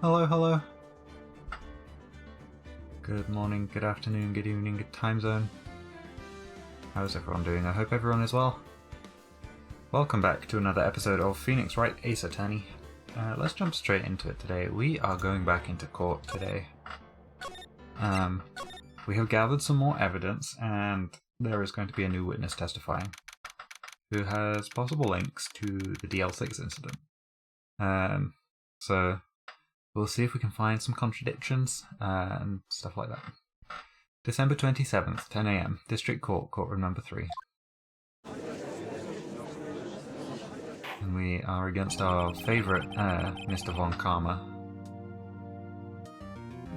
Hello, hello. Good morning, good afternoon, good evening, good time zone. How's everyone doing? I hope everyone is well. Welcome back to another episode of Phoenix Wright, Ace Attorney. Let's jump straight into it today. We are going back into court today. We have gathered some more evidence, and there is going to be a new witness testifying who has possible links to the DL6 incident. So we'll see if we can find some contradictions and stuff like that. December 27th, 10 AM, District Court, Courtroom number 3. And we are against our favourite, Mr. Von Karma.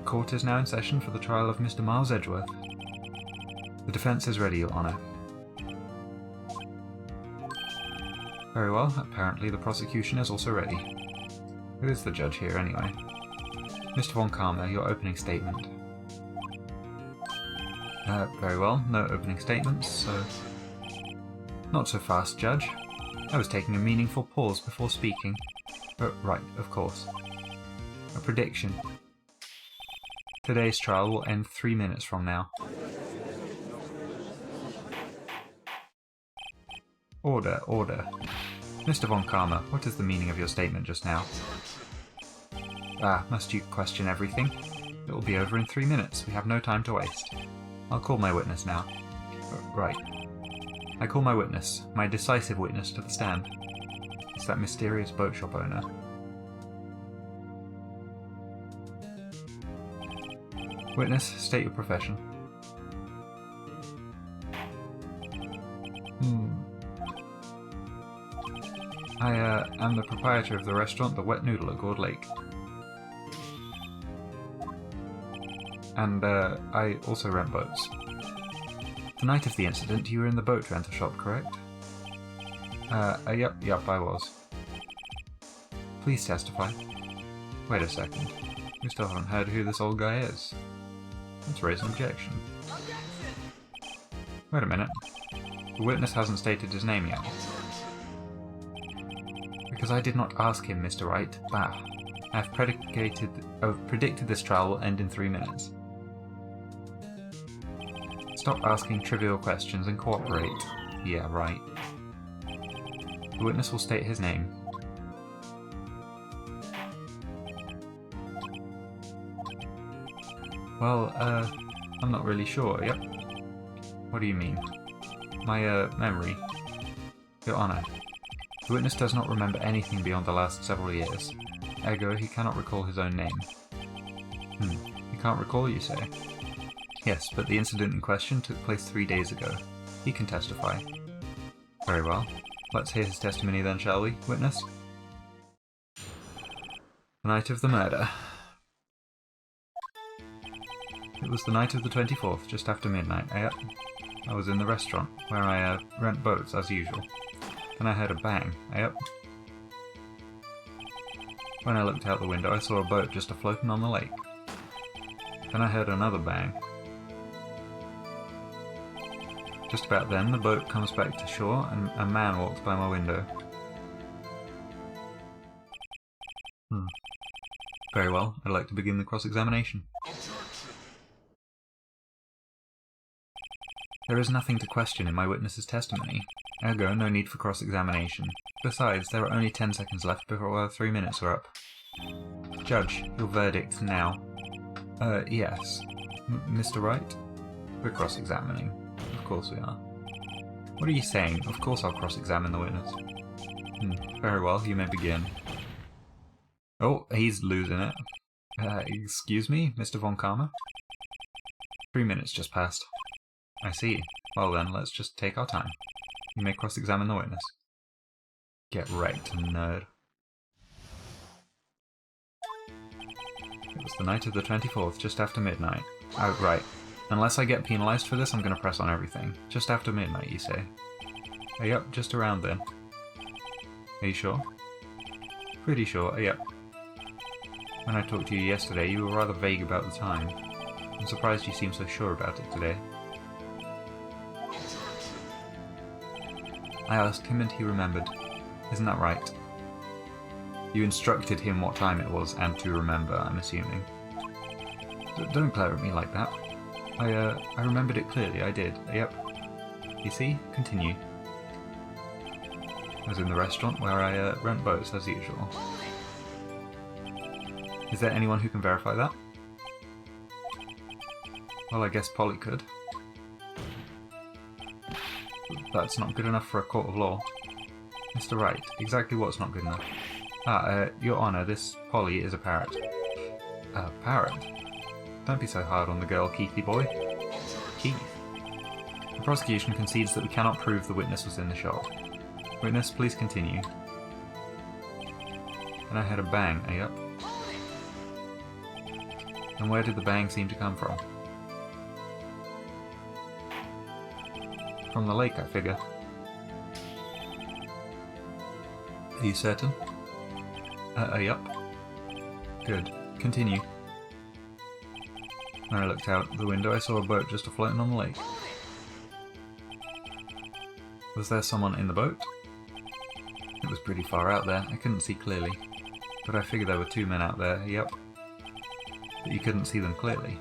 Court is now in session for the trial of Mr. Miles Edgeworth. The defence is ready, Your Honour. Very well, apparently the prosecution is also ready. Who is the judge here, anyway? Mr. Von Karma, your opening statement. Very well, no opening statements, so... Not so fast, Judge. I was taking a meaningful pause before speaking. Right, of course. A prediction. Today's trial will end 3 minutes from now. Order, order. Mr. Von Karma, what is the meaning of your statement just now? Must you question everything? It will be over in 3 minutes. We have no time to waste. I'll call my witness now. Right. I call my witness, my decisive witness, to the stand. It's that mysterious boat shop owner. Witness, state your profession. I am the proprietor of the restaurant The Wet Noodle at Gourd Lake. And I also rent boats. The night of the incident, you were in the boat rental shop, correct? Yep, I was. Please testify. Wait a second. We still haven't heard who this old guy is. Let's raise an objection. Wait a minute. The witness hasn't stated his name yet. Because I did not ask him, Mr. Wright. I have predicted this trial will end in 3 minutes. Stop asking trivial questions and cooperate. Yeah, right. The witness will state his name. Well, I'm not really sure, yep. What do you mean? My, memory. Your Honour, the witness does not remember anything beyond the last several years. Ergo, he cannot recall his own name. You can't recall, you say? Yes, but the incident in question took place 3 days ago. He can testify. Very well. Let's hear his testimony then, shall we, witness? The night of the murder. It was the night of the 24th, just after midnight. Yep. I was in the restaurant, where I rent boats as usual. Then I heard a bang. Yep. When I looked out the window, I saw a boat just a-floating on the lake. Then I heard another bang. Just about then, the boat comes back to shore and a man walks by my window. Very well, I'd like to begin the cross-examination. There is nothing to question in my witness's testimony. Ergo, no need for cross-examination. Besides, there are only 10 seconds left before 3 minutes are up. Judge, your verdict now. Yes. Mr. Wright? We're cross-examining. Of course we are. What are you saying? Of course I'll cross-examine the witness. Very well, you may begin. Oh, he's losing it. Excuse me, Mr. Von Karma? 3 minutes just passed. I see. Well then, let's just take our time. You may cross-examine the witness. Get wrecked, nerd. It was the night of the 24th, just after midnight. Oh, right. Unless I get penalised for this, I'm going to press on everything. Just after midnight, you say? Yep, just around then. Are you sure? Pretty sure, yep. When I talked to you yesterday, you were rather vague about the time. I'm surprised you seem so sure about it today. I asked him and he remembered. Isn't that right? You instructed him what time it was and to remember, I'm assuming. Don't glare at me like that. I remembered it clearly, I did. Yep. You see? Continue. I was in the restaurant where I rent boats as usual. Is there anyone who can verify that? Well, I guess Polly could. That's not good enough for a court of law. Mr. Wright, exactly what's not good enough? Your Honour, this Polly is a parrot. A parrot? Don't be so hard on the girl, Keithy boy. Keith. The prosecution concedes that we cannot prove the witness was in the shop. Witness, please continue. And I heard a bang, yep. And where did the bang seem to come from? From the lake, I figure. Are you certain? Yep. Good. Continue. When I looked out the window, I saw a boat just afloating on the lake. Was there someone in the boat? It was pretty far out there, I couldn't see clearly. But I figured there were two men out there, yep. But you couldn't see them clearly.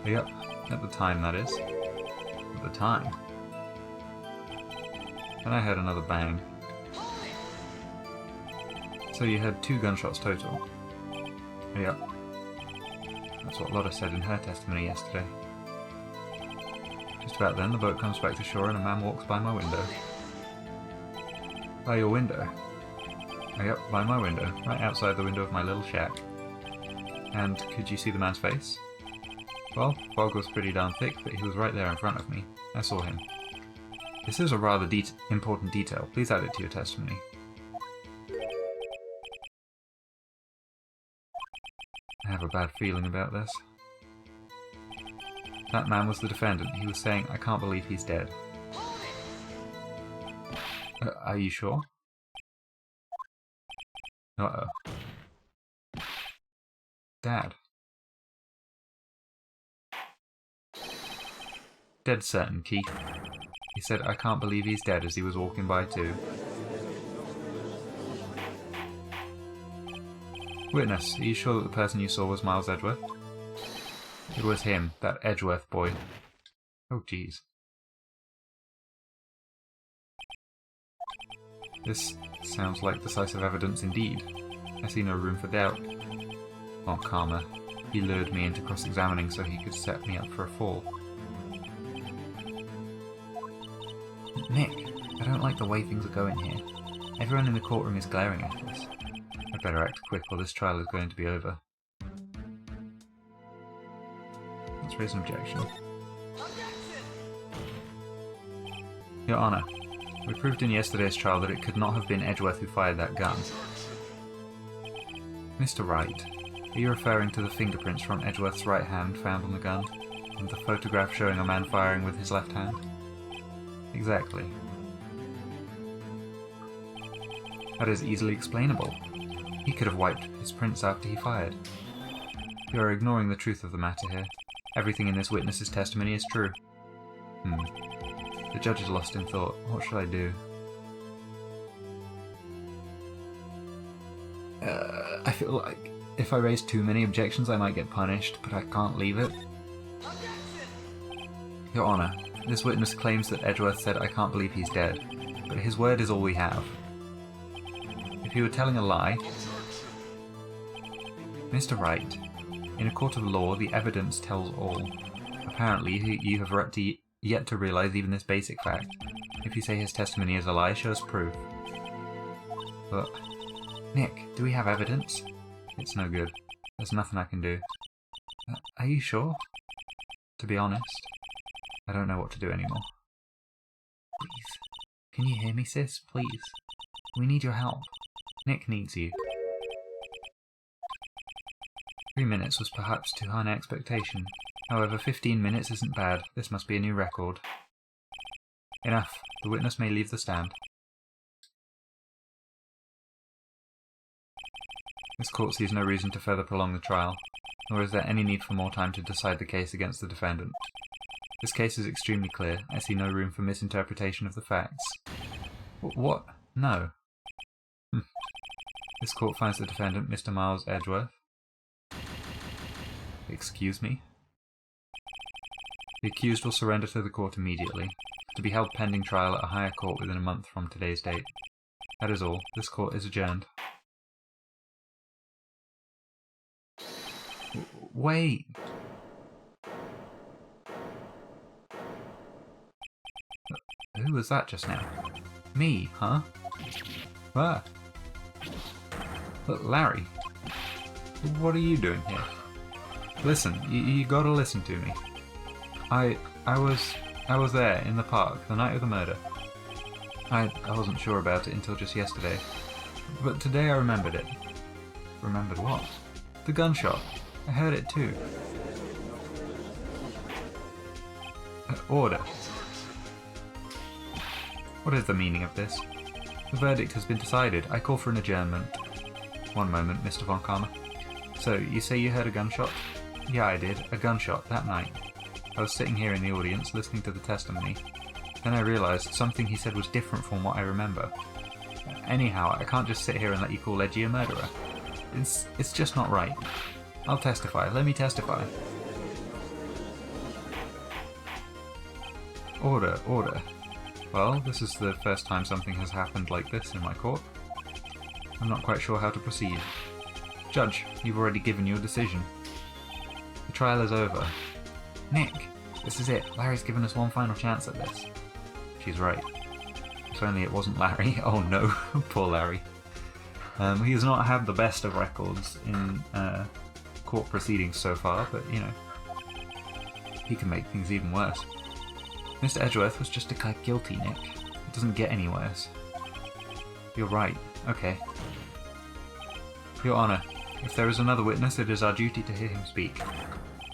Yep, at the time, that is. At the time. Then I heard another bang. So you heard 2 gunshots total? Yep. That's what Lotta said in her testimony yesterday. Just about then, the boat comes back to shore and a man walks by my window. By your window? Yep, by my window, right outside the window of my little shack. And could you see the man's face? Well, fog was pretty darn thick, but he was right there in front of me. I saw him. This is a rather important detail. Please add it to your testimony. I have a bad feeling about this. That man was the defendant. He was saying, I can't believe he's dead. Are you sure? Uh-oh. Dad. Dead certain, Keith. He said, I can't believe he's dead as he was walking by too. Witness, are you sure that the person you saw was Miles Edgeworth? It was him, that Edgeworth boy. Oh jeez. This sounds like decisive evidence indeed. I see no room for doubt. Oh, karma. He lured me into cross-examining so he could set me up for a fall. Nick, I don't like the way things are going here. Everyone in the courtroom is glaring at us. I'd better act quick or this trial is going to be over. Let's raise an objection. Your Honour, we proved in yesterday's trial that it could not have been Edgeworth who fired that gun. Mr. Wright, are you referring to the fingerprints from Edgeworth's right hand found on the gun, and the photograph showing a man firing with his left hand? Exactly. That is easily explainable. He could have wiped his prints after he fired. You are ignoring the truth of the matter here. Everything in this witness's testimony is true. The judge is lost in thought. What should I do? I feel like if I raise too many objections I might get punished, but I can't leave it. Your Honour, this witness claims that Edgeworth said I can't believe he's dead, but his word is all we have. If he were telling a lie... Mr. Wright, in a court of law the evidence tells all. Apparently you have yet to realise even this basic fact. If you say his testimony is a lie, show us proof. But... Nick, do we have evidence? It's no good. There's nothing I can do. Are you sure? To be honest, I don't know what to do anymore. Please. Can you hear me, sis? Please. We need your help. Nick needs you. 3 minutes was perhaps too high an expectation. However, 15 minutes isn't bad. This must be a new record. Enough. The witness may leave the stand. This court sees no reason to further prolong the trial, nor is there any need for more time to decide the case against the defendant. This case is extremely clear. I see no room for misinterpretation of the facts. What? No. This court finds the defendant, Mr. Miles Edgeworth. Excuse me? The accused will surrender to the court immediately, to be held pending trial at a higher court within a month from today's date. That is all. This court is adjourned. Wait! Who was that just now? Me, huh? Ah! Look, Larry, what are you doing here? Listen, you gotta listen to me. I was there in the park the night of the murder. I wasn't sure about it until just yesterday, but today I remembered it. Remembered what? The gunshot. I heard it too. Order. What is the meaning of this? The verdict has been decided. I call for an adjournment. One moment, Mr. Von Karma. So, you say you heard a gunshot? Yeah, I did. A gunshot, that night. I was sitting here in the audience, listening to the testimony. Then I realised something he said was different from what I remember. Anyhow, I can't just sit here and let you call Edgy a murderer. It's just not right. I'll testify. Let me testify. Order, order. Well, this is the first time something has happened like this in my court. I'm not quite sure how to proceed. Judge, you've already given your decision. The trial is over. Nick, this is it. Larry's given us one final chance at this. She's right. If only it wasn't Larry. Oh no, poor Larry. He has not had the best of records in court proceedings so far, but you know, he can make things even worse. Mr. Edgeworth was just declared guilty, Nick. It doesn't get any worse. You're right. Okay. Your Honour, if there is another witness, it is our duty to hear him speak.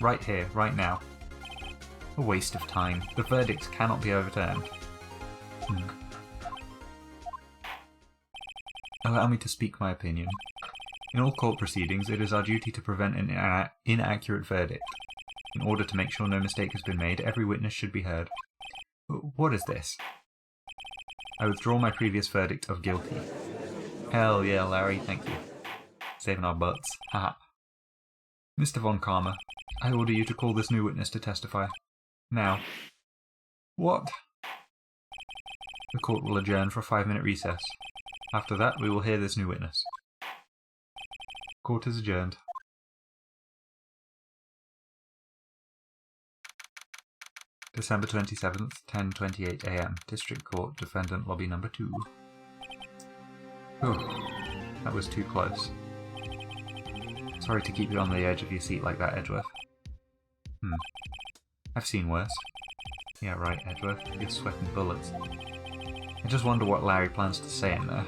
Right here, right now. A waste of time. The verdict cannot be overturned. Allow me to speak my opinion. In all court proceedings, it is our duty to prevent an inaccurate verdict. In order to make sure no mistake has been made, every witness should be heard. What is this? I withdraw my previous verdict of guilty. Hell yeah, Larry, thank you. Saving our butts. Haha. Mr. Von Karma, I order you to call this new witness to testify. Now. What? The court will adjourn for a 5-minute recess. After that, we will hear this new witness. Court is adjourned. December 27th, 10:28 AM. District Court, Defendant Lobby Number 2. Oh, that was too close. Sorry to keep you on the edge of your seat like that, Edgeworth. I've seen worse. Yeah, right, Edgeworth. You're sweating bullets. I just wonder what Larry plans to say in there.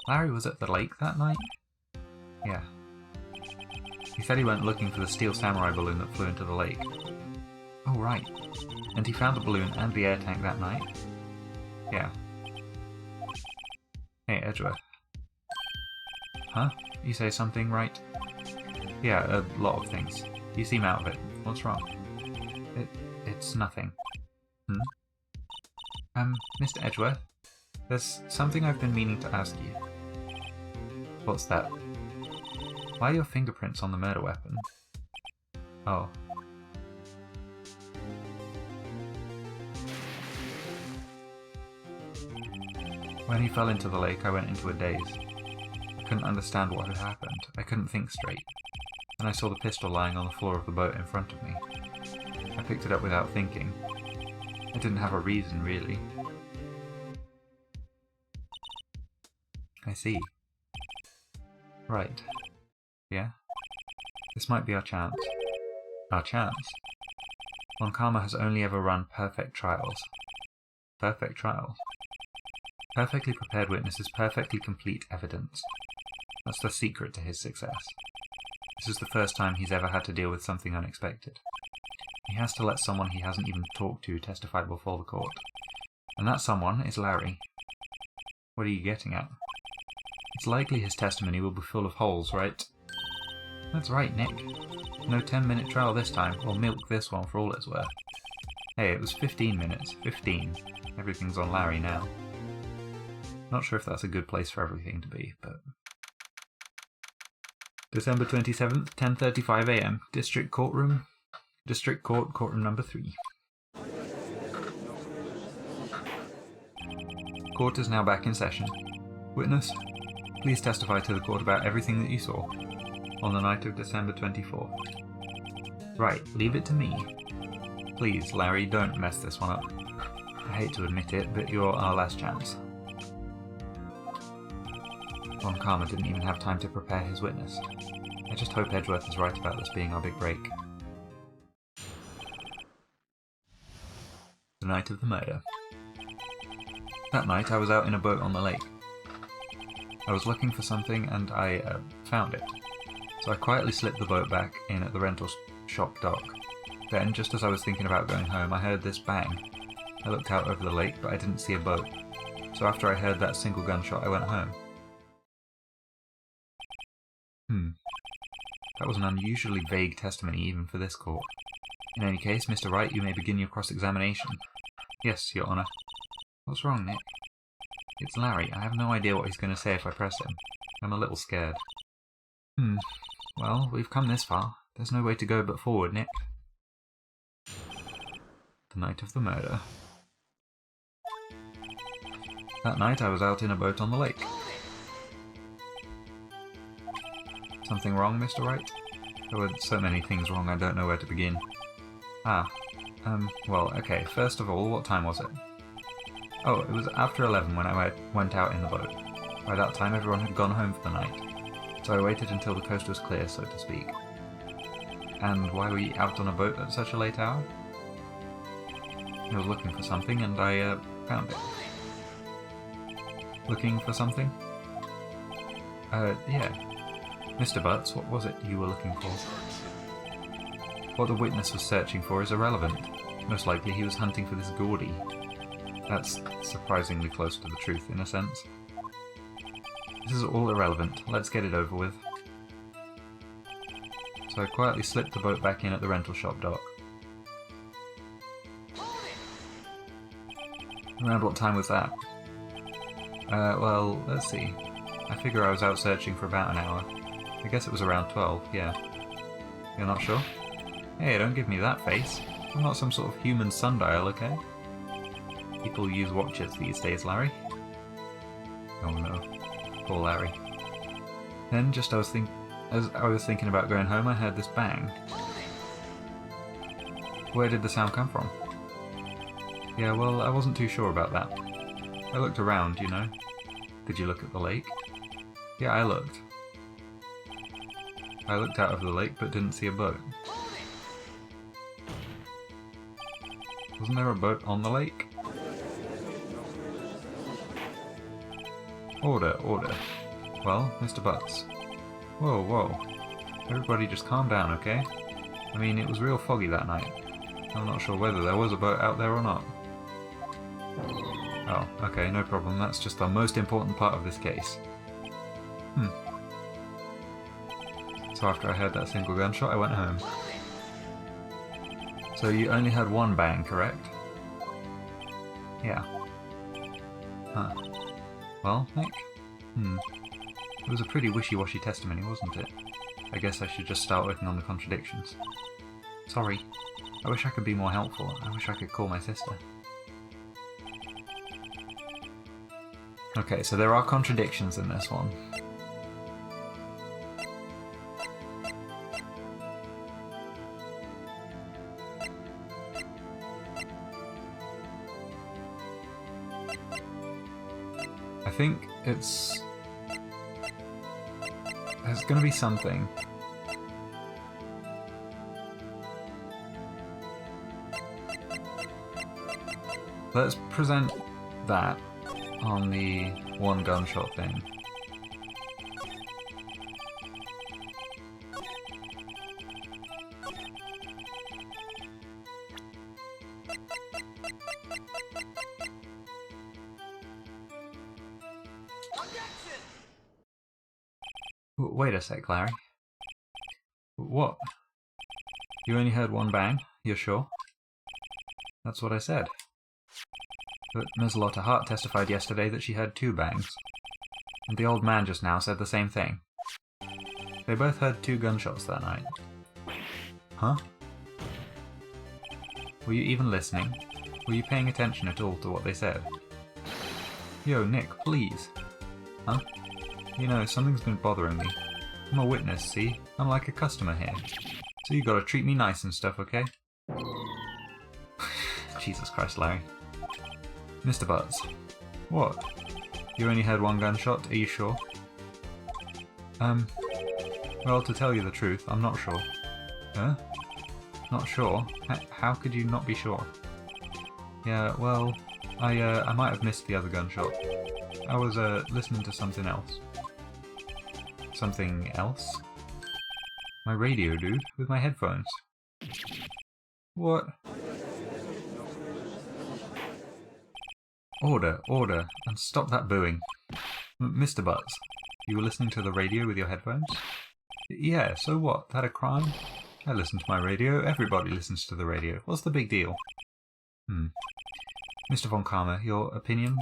Larry was at the lake that night? Yeah. He said he went looking for the steel samurai balloon that flew into the lake. Oh, right. And he found the balloon and the air tank that night? Yeah. Hey, Edgeworth. Huh? You say something, right? Yeah, a lot of things. You seem out of it. What's wrong? It's nothing. Mr. Edgeworth? There's something I've been meaning to ask you. What's that? Why are your fingerprints on the murder weapon? Oh. When he fell into the lake, I went into a daze. I couldn't understand what had happened. I couldn't think straight. Then I saw the pistol lying on the floor of the boat in front of me. I picked it up without thinking. I didn't have a reason, really. I see. Right. Yeah? This might be our chance. Our chance? Von Karma has only ever run perfect trials. Perfect trials? Perfectly prepared witnesses, perfectly complete evidence. That's the secret to his success. This is the first time he's ever had to deal with something unexpected. He has to let someone he hasn't even talked to testify before the court. And that someone is Larry. What are you getting at? It's likely his testimony will be full of holes, right? That's right, Nick. No 10-minute trial this time. We'll milk this one for all it's worth. Hey, it was 15 minutes. 15. Everything's on Larry now. Not sure if that's a good place for everything to be, but December 27th, 10:35 AM. District Courtroom. District Court, Courtroom number 3. Court is now back in session. Witness, please testify to the court about everything that you saw on the night of December 24th. Right, leave it to me. Please, Larry, don't mess this one up. I hate to admit it, but you're our last chance. Ron Karma didn't even have time to prepare his witness. I just hope Edgeworth is right about this being our big break. The night of the murder. That night I was out in a boat on the lake. I was looking for something and I found it. So I quietly slipped the boat back in at the rental shop dock. Then, just as I was thinking about going home, I heard this bang. I looked out over the lake, but I didn't see a boat. So after I heard that single gunshot, I went home. That was an unusually vague testimony even for this court. In any case, Mr. Wright, you may begin your cross-examination. Yes, Your Honour. What's wrong, Nick? It's Larry. I have no idea what he's going to say if I press him. I'm a little scared. Well, we've come this far. There's no way to go but forward, Nick. The night of the murder. That night I was out in a boat on the lake. Something wrong, Mr. Wright? There were so many things wrong I don't know where to begin. Well, okay, first of all, what time was it? Oh, it was after 11 when I went out in the boat. By that time everyone had gone home for the night, so I waited until the coast was clear, so to speak. And why were you out on a boat at such a late hour? I was looking for something and I found it. Looking for something? Yeah. Mr. Butts, what was it you were looking for? What the witness was searching for is irrelevant. Most likely he was hunting for this Gordy. That's surprisingly close to the truth, in a sense. This is all irrelevant. Let's get it over with. So I quietly slipped the boat back in at the rental shop dock. Around what time was that? Well, let's see. I figure I was out searching for about an hour. I guess it was around 12, yeah. You're not sure? Hey, don't give me that face. I'm not some sort of human sundial, okay? People use watches these days, Larry. Oh no. Poor Larry. Then, just as I was thinking about going home, I heard this bang. Where did the sound come from? Yeah, well, I wasn't too sure about that. I looked around, you know. Did you look at the lake? Yeah, I looked. I looked out over the lake, but didn't see a boat. Wasn't there a boat on the lake? Order, order. Well, Mr. Butts. Whoa, whoa. Everybody just calm down, okay? I mean, it was real foggy that night. I'm not sure whether there was a boat out there or not. Oh, okay, no problem. That's just the most important part of this case. So after I heard that single gunshot, I went home. So you only heard one bang, correct? Yeah. Huh. Well, Nick? It was a pretty wishy-washy testimony, wasn't it? I guess I should just start working on the contradictions. Sorry. I wish I could be more helpful. I wish I could call my sister. Okay, so there are contradictions in this one. I think there's going to be something. Let's present that on the one gunshot thing. Wait a sec, Larry. What? You only heard one bang? You're sure? That's what I said. But Ms. Lotta Hart testified yesterday that she heard 2 bangs. And the old man just now said the same thing. They both heard 2 gunshots that night. Huh? Were you even listening? Were you paying attention at all to what they said? Yo, Nick, please. Huh? You know, something's been bothering me. I'm a witness, see? I'm like a customer here. So you gotta treat me nice and stuff, okay? Jesus Christ, Larry. Mr. Butts. What? You only heard 1 gunshot, are you sure? Well, to tell you the truth, I'm not sure. Huh? Not sure? How could you not be sure? Yeah, well, I might have missed the other gunshot. I was, listening to something else. Something else? My radio, dude, with my headphones. What? Order, order, and stop that booing. Mr. Butts, you were listening to the radio with your headphones? Yeah, so what? That a crime? I listen to my radio, everybody listens to the radio. What's the big deal? Mr. Von Karma, your opinion?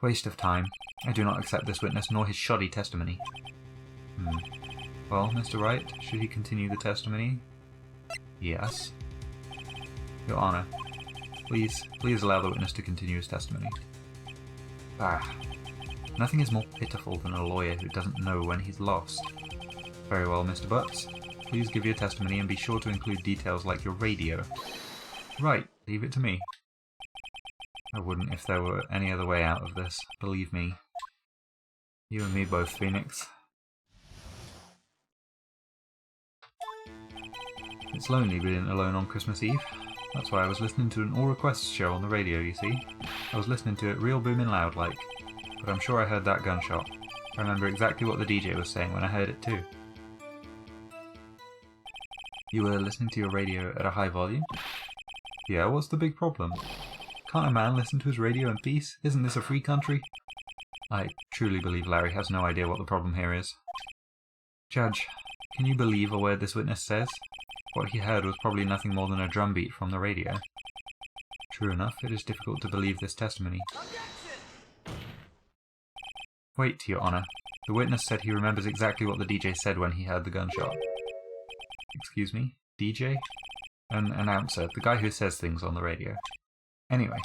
Waste of time. I do not accept this witness nor his shoddy testimony. Well, Mr. Wright, should he continue the testimony? Yes. Your Honour, please allow the witness to continue his testimony. Nothing is more pitiful than a lawyer who doesn't know when he's lost. Very well, Mr. Butts. Please give your testimony and be sure to include details like your radio. Right, leave it to me. I wouldn't if there were any other way out of this, believe me. You and me both, Phoenix. It's lonely being alone on Christmas Eve. That's why I was listening to an all requests show on the radio, you see. I was listening to it real booming loud like, but I'm sure I heard that gunshot. I remember exactly what the DJ was saying when I heard it too. You were listening to your radio at a high volume? Yeah, what's the big problem? Can't a man listen to his radio in peace? Isn't this a free country? I truly believe Larry has no idea what the problem here is. Judge, can you believe a word this witness says? What he heard was probably nothing more than a drumbeat from the radio. True enough, it is difficult to believe this testimony. Wait, Your Honour. The witness said he remembers exactly what the DJ said when he heard the gunshot. Excuse me? DJ? An announcer, the guy who says things on the radio. Anyway,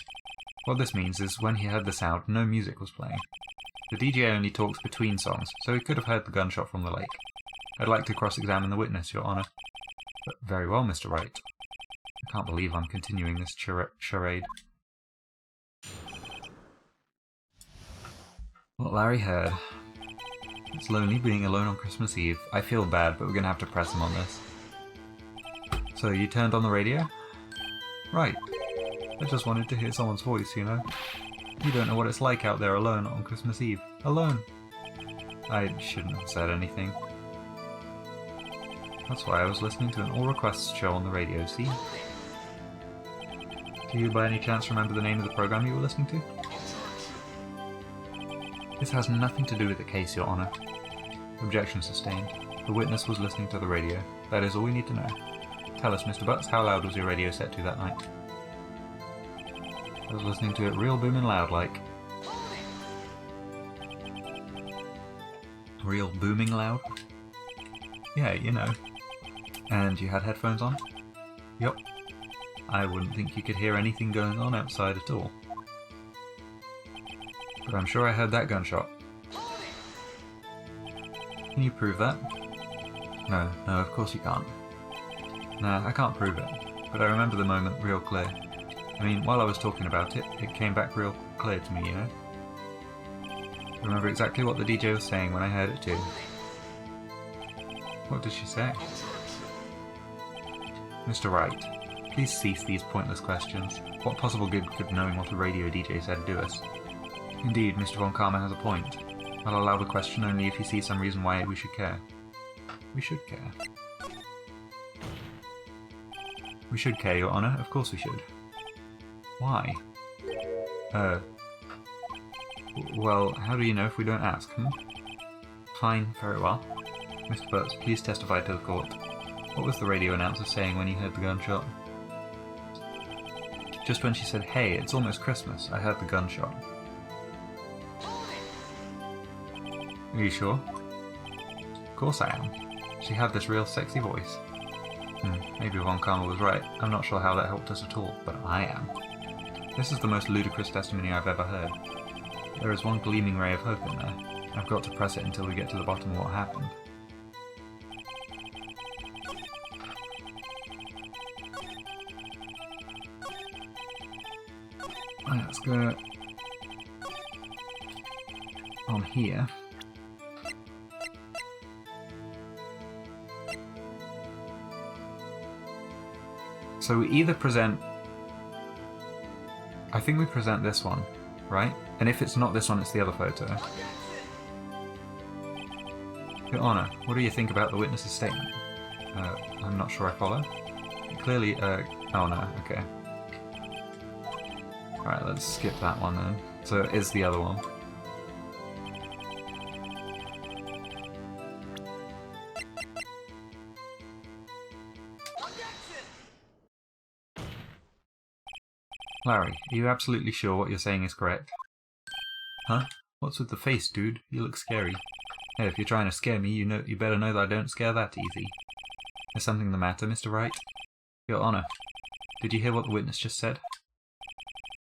what this means is when he heard the sound, no music was playing. The DJ only talks between songs, so he could have heard the gunshot from the lake. I'd like to cross-examine the witness, Your Honour. But very well, Mr. Wright. I can't believe I'm continuing this charade. What Larry heard. It's lonely being alone on Christmas Eve. I feel bad, but we're going to have to press him on this. So, you turned on the radio? Right. I just wanted to hear someone's voice, you know? You don't know what it's like out there alone on Christmas Eve. Alone. I shouldn't have said anything. That's why I was listening to an all requests show on the radio, see? Do you by any chance remember the name of the program you were listening to? This has nothing to do with the case, Your Honour. Objection sustained. The witness was listening to the radio. That is all we need to know. Tell us, Mr. Butts, how loud was your radio set to that night? I was listening to it real booming loud like. Real booming loud? Yeah, you know. And you had headphones on? Yup. I wouldn't think you could hear anything going on outside at all. But I'm sure I heard that gunshot. Can you prove that? No, of course you can't. Nah, I can't prove it, but I remember the moment real clear. I mean, while I was talking about it, it came back real clear to me, you know? I remember exactly what the DJ was saying when I heard it too. What did she say? Mr. Wright, please cease these pointless questions. What possible good could knowing what a radio DJ said do us? Indeed, Mr. Von Karma has a point. I'll allow the question only if you see some reason why we should care. We should care. We should care, Your Honour. Of course we should. Why? Well, how do you know if we don't ask, Fine, very well. Mr. Butts, please testify to the court. What was the radio announcer saying when you heard the gunshot? Just when she said, "Hey, it's almost Christmas," I heard the gunshot. Are you sure? Of course I am. She had this real sexy voice. Maybe Von Karma was right. I'm not sure how that helped us at all, but I am. This is the most ludicrous testimony I've ever heard. There is one gleaming ray of hope in there. I've got to press it until we get to the bottom of what happened. Let's go on here. So we either present... I think we present this one, right? And if it's not this one, it's the other photo. Your Honour, what do you think about the witness's statement? I'm not sure I follow. Clearly, oh no, okay. Alright, let's skip that one then. So it is the other one. Larry, are you absolutely sure what you're saying is correct? Huh? What's with the face, dude? You look scary. Hey, if you're trying to scare me, you better know that I don't scare that easy. Is something the matter, Mr. Wright? Your Honour, did you hear what the witness just said?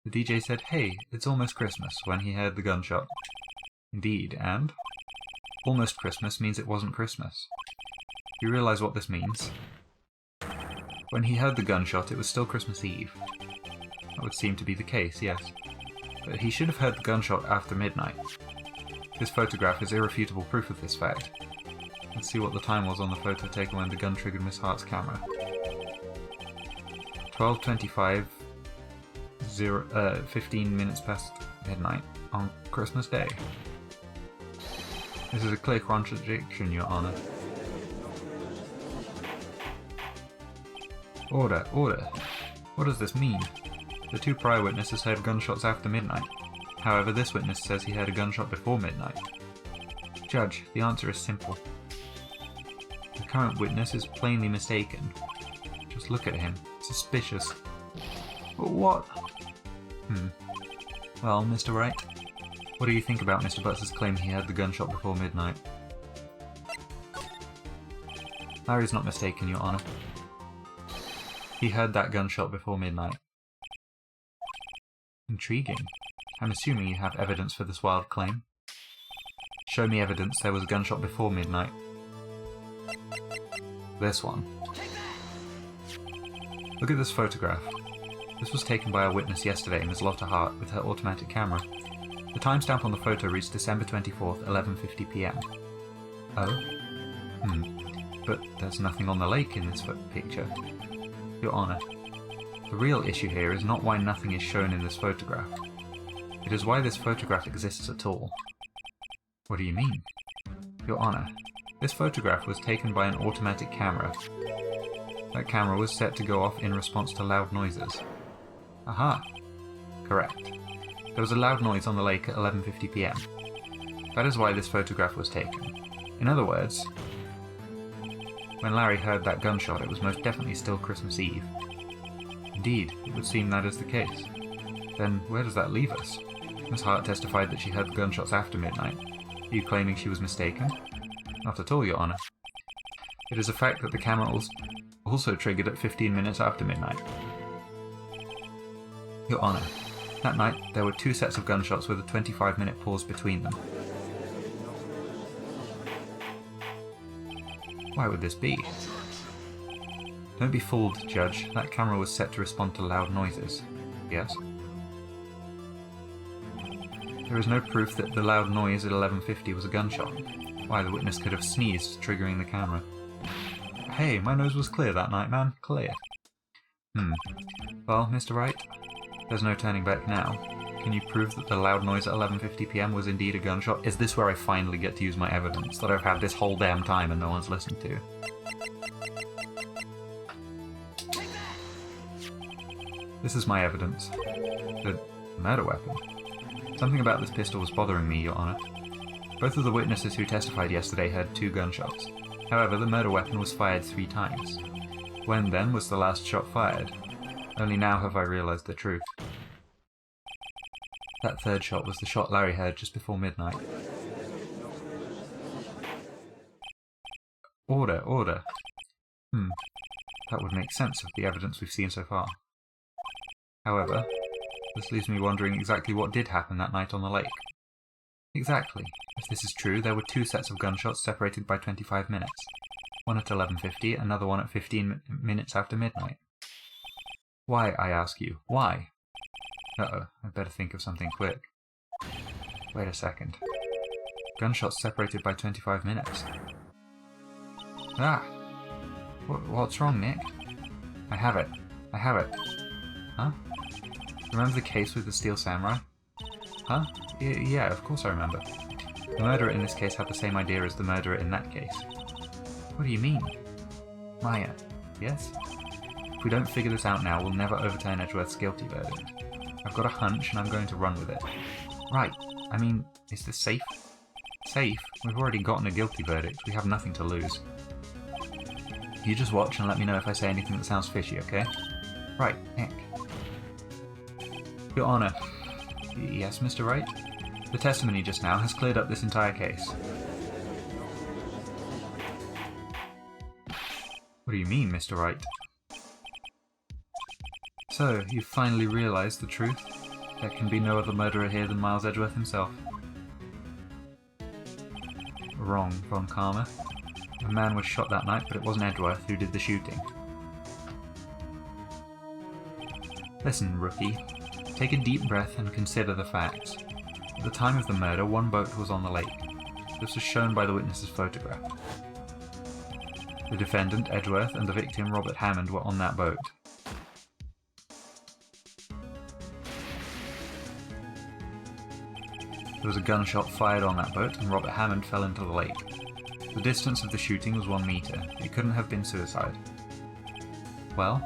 The DJ said, "Hey, it's almost Christmas," when he heard the gunshot. Indeed, and? Almost Christmas means it wasn't Christmas. You realise what this means? When he heard the gunshot, it was still Christmas Eve. That would seem to be the case, yes. But he should have heard the gunshot after midnight. This photograph is irrefutable proof of this fact. Let's see what the time was on the photo taken when the gun triggered Miss Hart's camera. 12:25, 15 minutes past midnight on Christmas Day. This is a clear contradiction, Your Honour. Order, order. What does this mean? The two prior witnesses heard gunshots after midnight. However, this witness says he heard a gunshot before midnight. Judge, the answer is simple. The current witness is plainly mistaken. Just look at him. Suspicious. But what? Well, Mr. Wright, what do you think about Mr. Butts' claim he heard the gunshot before midnight? Larry's not mistaken, Your Honour. He heard that gunshot before midnight. Intriguing. I'm assuming you have evidence for this wild claim. Show me evidence there was a gunshot before midnight. This one. Look at this photograph. This was taken by a witness yesterday, Ms. Lotta Hart, with her automatic camera. The timestamp on the photo reads December 24th, 11:50 PM. Oh? But there's nothing on the lake in this picture. Your Honour, the real issue here is not why nothing is shown in this photograph. It is why this photograph exists at all. What do you mean? Your Honour, this photograph was taken by an automatic camera. That camera was set to go off in response to loud noises. Aha! Correct. There was a loud noise on the lake at 11:50 PM. That is why this photograph was taken. In other words, when Larry heard that gunshot, it was most definitely still Christmas Eve. Indeed, it would seem that is the case. Then where does that leave us? Miss Hart testified that she heard the gunshots after midnight. Are you claiming she was mistaken? Not at all, Your Honour. It is a fact that the camera also triggered at 15 minutes after midnight. Your Honour, that night there were two sets of gunshots with a 25-minute pause between them. Why would this be? Don't be fooled, Judge. That camera was set to respond to loud noises. Yes? There is no proof that the loud noise at 11:50 was a gunshot. Why, the witness could have sneezed, triggering the camera. Hey, my nose was clear that night, man. Clear. Well, Mr. Wright, there's no turning back now. Can you prove that the loud noise at 11:50 PM was indeed a gunshot? Is this where I finally get to use my evidence that I've had this whole damn time and no one's listened to? This is my evidence. The murder weapon. Something about this pistol was bothering me, Your Honour. Both of the witnesses who testified yesterday heard two gunshots. However, the murder weapon was fired 3 times. When, then, was the last shot fired? Only now have I realised the truth. That third shot was the shot Larry heard just before midnight. Order, order. That would make sense of the evidence we've seen so far. However, this leaves me wondering exactly what did happen that night on the lake. Exactly. If this is true, there were 2 sets of gunshots separated by 25 minutes. One at 11:50, another one at 15 minutes after midnight. Why, I ask you, why? Uh-oh, I'd better think of something quick. Wait a second. Gunshots separated by 25 minutes. Ah! What's wrong, Nick? I have it. I have it. Huh? Remember the case with the Steel Samurai? Huh? Yeah, of course I remember. The murderer in this case had the same idea as the murderer in that case. What do you mean? Maya, yes? If we don't figure this out now, we'll never overturn Edgeworth's guilty verdict. I've got a hunch and I'm going to run with it. Right, I mean, is this safe? Safe? We've already gotten a guilty verdict. We have nothing to lose. You just watch and let me know if I say anything that sounds fishy, okay? Right, Nick. Your Honor. Yes, Mr. Wright? The testimony just now has cleared up this entire case. What do you mean, Mr. Wright? So, you've finally realised the truth? There can be no other murderer here than Miles Edgeworth himself. Wrong, Von Karma. A man was shot that night, but it wasn't Edgeworth who did the shooting. Listen, rookie. Take a deep breath and consider the facts. At the time of the murder, 1 boat was on the lake. This was shown by the witness's photograph. The defendant, Edgeworth, and the victim, Robert Hammond, were on that boat. There was a gunshot fired on that boat, and Robert Hammond fell into the lake. The distance of the shooting was 1 meter. It couldn't have been suicide. Well,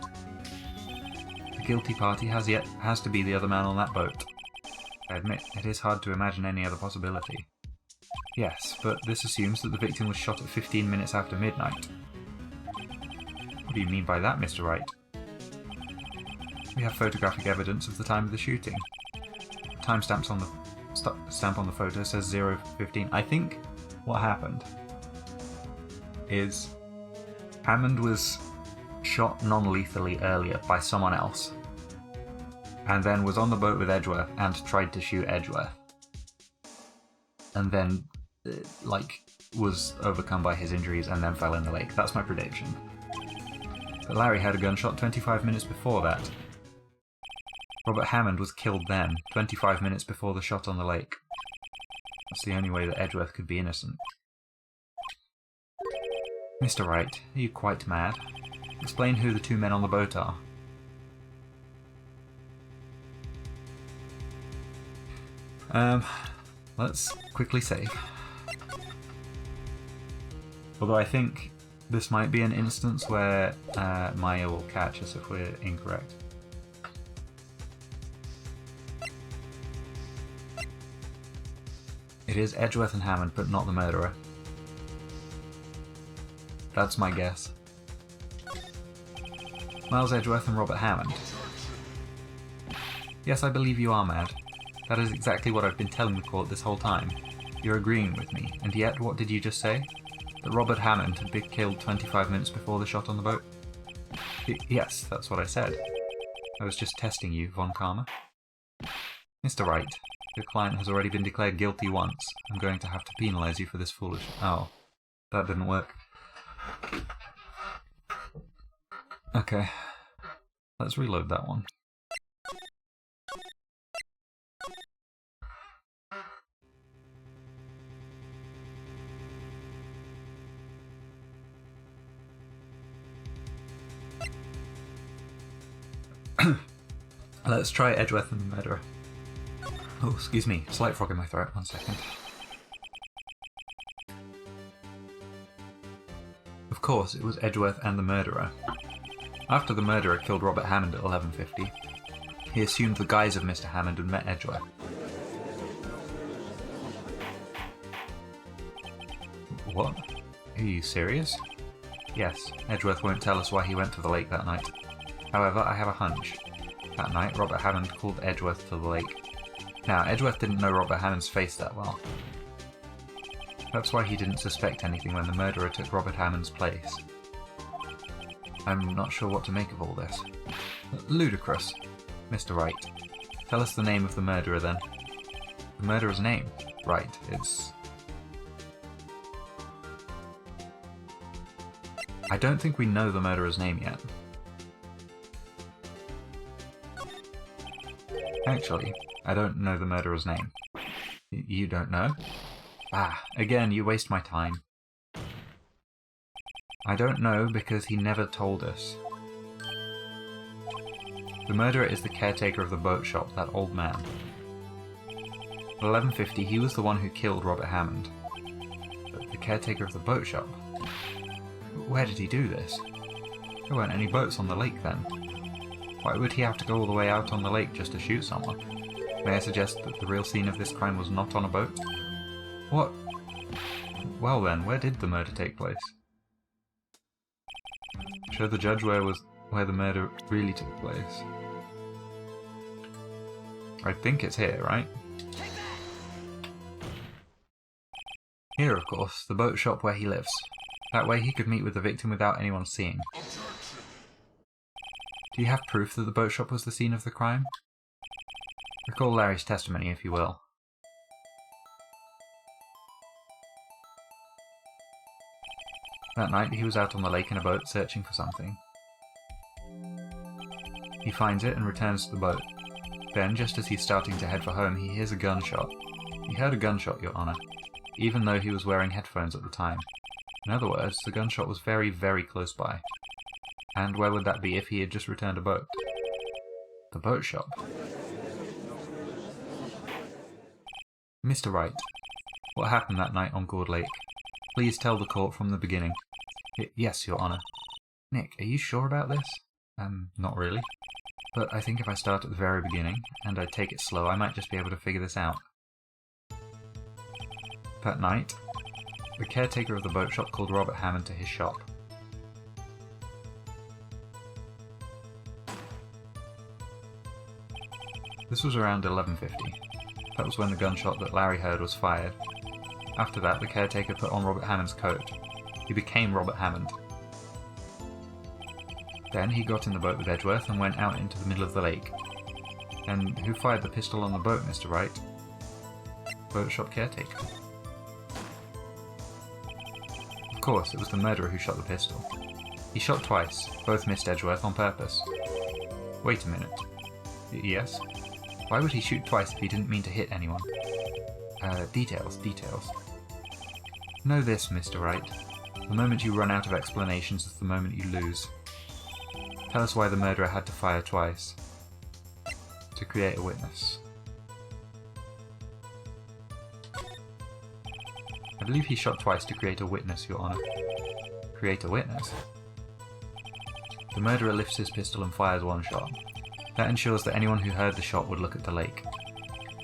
the guilty party has to be the other man on that boat. I admit, it is hard to imagine any other possibility. Yes, but this assumes that the victim was shot at 15 minutes after midnight. What do you mean by that, Mr. Wright? We have photographic evidence of the time of the shooting. The timestamp on the photo says 0:15. I think what happened is Hammond was shot non-lethally earlier by someone else, and then was on the boat with Edgeworth and tried to shoot Edgeworth, and then was overcome by his injuries and then fell in the lake. That's my prediction. But Larry had a gunshot 25 minutes before that. Robert Hammond was killed then, 25 minutes before the shot on the lake. That's the only way that Edgeworth could be innocent. Mr. Wright, are you quite mad? Explain who the 2 men on the boat are. Let's quickly save. Although I think this might be an instance where Maya will catch us if we're incorrect. It is Edgeworth and Hammond, but not the murderer. That's my guess. Miles Edgeworth and Robert Hammond. Yes, I believe you are mad. That is exactly what I've been telling the court this whole time. You're agreeing with me, and yet what did you just say? That Robert Hammond had been killed 25 minutes before the shot on the boat? Yes, that's what I said. I was just testing you, Von Karma. Mr. Wright, your client has already been declared guilty once. I'm going to have to penalise you for this foolish... Oh, that didn't work. Okay, let's reload that one. Let's try Edgeworth and the murderer. Oh, excuse me, slight frog in my throat, 1 second. Of course, it was Edgeworth and the murderer. After the murderer killed Robert Hammond at 11:50, he assumed the guise of Mr. Hammond and met Edgeworth. What? Are you serious? Yes, Edgeworth won't tell us why he went to the lake that night. However, I have a hunch. That night, Robert Hammond called Edgeworth to the lake. Now, Edgeworth didn't know Robert Hammond's face that well. That's why he didn't suspect anything when the murderer took Robert Hammond's place. I'm not sure what to make of all this. Ludicrous. Mr. Wright. Tell us the name of the murderer then. The murderer's name? Right, it's... I don't think we know the murderer's name yet. Actually, I don't know the murderer's name. You don't know? Ah, again, you waste my time. I don't know because he never told us. The murderer is the caretaker of the boat shop, that old man. At 11:50, he was the one who killed Robert Hammond. But the caretaker of the boat shop? Where did he do this? There weren't any boats on the lake then. Why would he have to go all the way out on the lake just to shoot someone? May I suggest that the real scene of this crime was not on a boat? What? Well then, where did the murder take place? Show the judge where the murder really took place. I think it's here, right? Here, of course, the boat shop where he lives. That way he could meet with the victim without anyone seeing. Do you have proof that the boat shop was the scene of the crime? Recall Larry's testimony, if you will. That night, he was out on the lake in a boat searching for something. He finds it and returns to the boat. Then, just as he's starting to head for home, he hears a gunshot. He heard a gunshot, Your Honor, even though he was wearing headphones at the time. In other words, the gunshot was very, very close by. And where would that be if he had just returned a boat? The boat shop. Mr. Wright, what happened that night on Gourd Lake? Please tell the court from the beginning. Yes, Your Honor. Nick, are you sure about this? Not really. But I think if I start at the very beginning, and I take it slow, I might just be able to figure this out. That night, the caretaker of the boat shop called Robert Hammond to his shop. This was around 11:50. That was when the gunshot that Larry heard was fired. After that, the caretaker put on Robert Hammond's coat. He became Robert Hammond. Then he got in the boat with Edgeworth and went out into the middle of the lake. And who fired the pistol on the boat, Mr. Wright? Boat shop caretaker. Of course, it was the murderer who shot the pistol. He shot twice, both missed Edgeworth on purpose. Wait a minute. Yes? Why would he shoot twice if he didn't mean to hit anyone? Details. Know this, Mr. Wright. The moment you run out of explanations is the moment you lose. Tell us why the murderer had to fire twice. To create a witness. I believe he shot twice to create a witness, Your Honor. Create a witness? The murderer lifts his pistol and fires one shot. That ensures that anyone who heard the shot would look at the lake.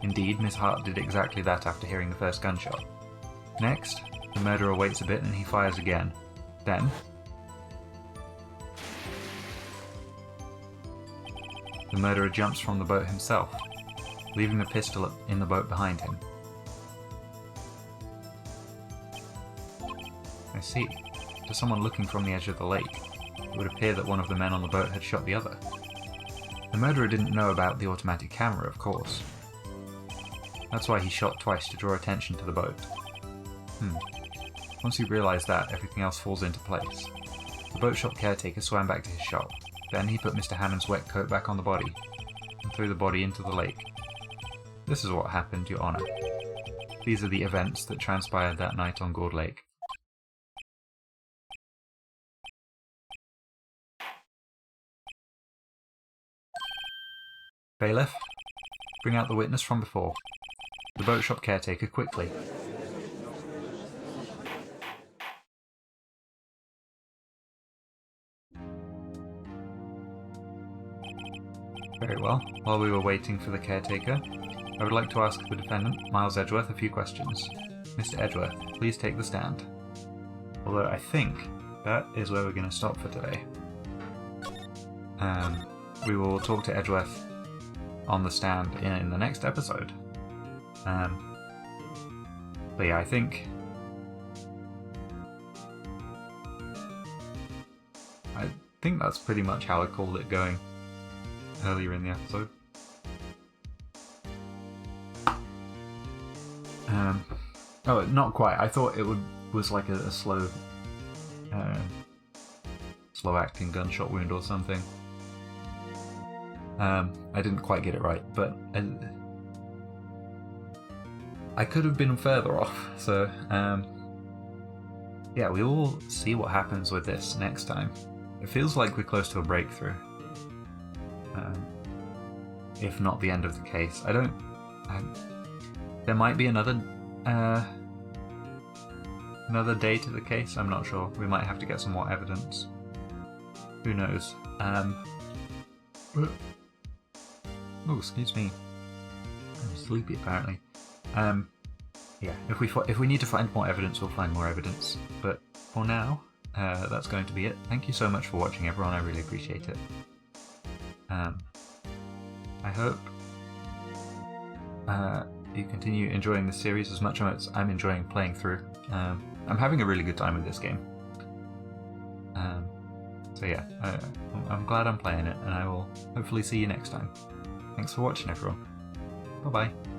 Indeed, Miss Hart did exactly that after hearing the first gunshot. Next, the murderer waits a bit and he fires again. Then, the murderer jumps from the boat himself, leaving the pistol in the boat behind him. I see. To someone looking from the edge of the lake, it would appear that one of the men on the boat had shot the other. The murderer didn't know about the automatic camera, of course. That's why he shot twice to draw attention to the boat. Once you realise that, everything else falls into place. The boat shop caretaker swam back to his shop. Then he put Mr. Hammond's wet coat back on the body, and threw the body into the lake. This is what happened, Your Honour. These are the events that transpired that night on Gourd Lake. Bailiff, bring out the witness from before. The boat shop caretaker, quickly. Very well. While we were waiting for the caretaker, I would like to ask the defendant, Miles Edgeworth, a few questions. Mr. Edgeworth, please take the stand. Although I think that is where we're going to stop for today. We will talk to Edgeworth on the stand in the next episode. But yeah, I think think that's pretty much how I called it going earlier in the episode. Oh, not quite. I thought it was like a slow acting gunshot wound or something. I didn't quite get it right, but I could have been further off. So yeah, we will see what happens with this next time. It feels like we're close to a breakthrough, if not the end of the case. There might be another day to the case. I'm not sure. We might have to get some more evidence. Who knows? Oh, excuse me. I'm sleepy apparently. Yeah, if we need to find more evidence, we'll find more evidence. But for now, that's going to be it. Thank you so much for watching, everyone. I really appreciate it. I hope you continue enjoying this series as much as I'm enjoying playing through. I'm having a really good time with this game. So yeah, I'm glad I'm playing it, and I will hopefully see you next time. Thanks for watching, everyone. Bye-bye.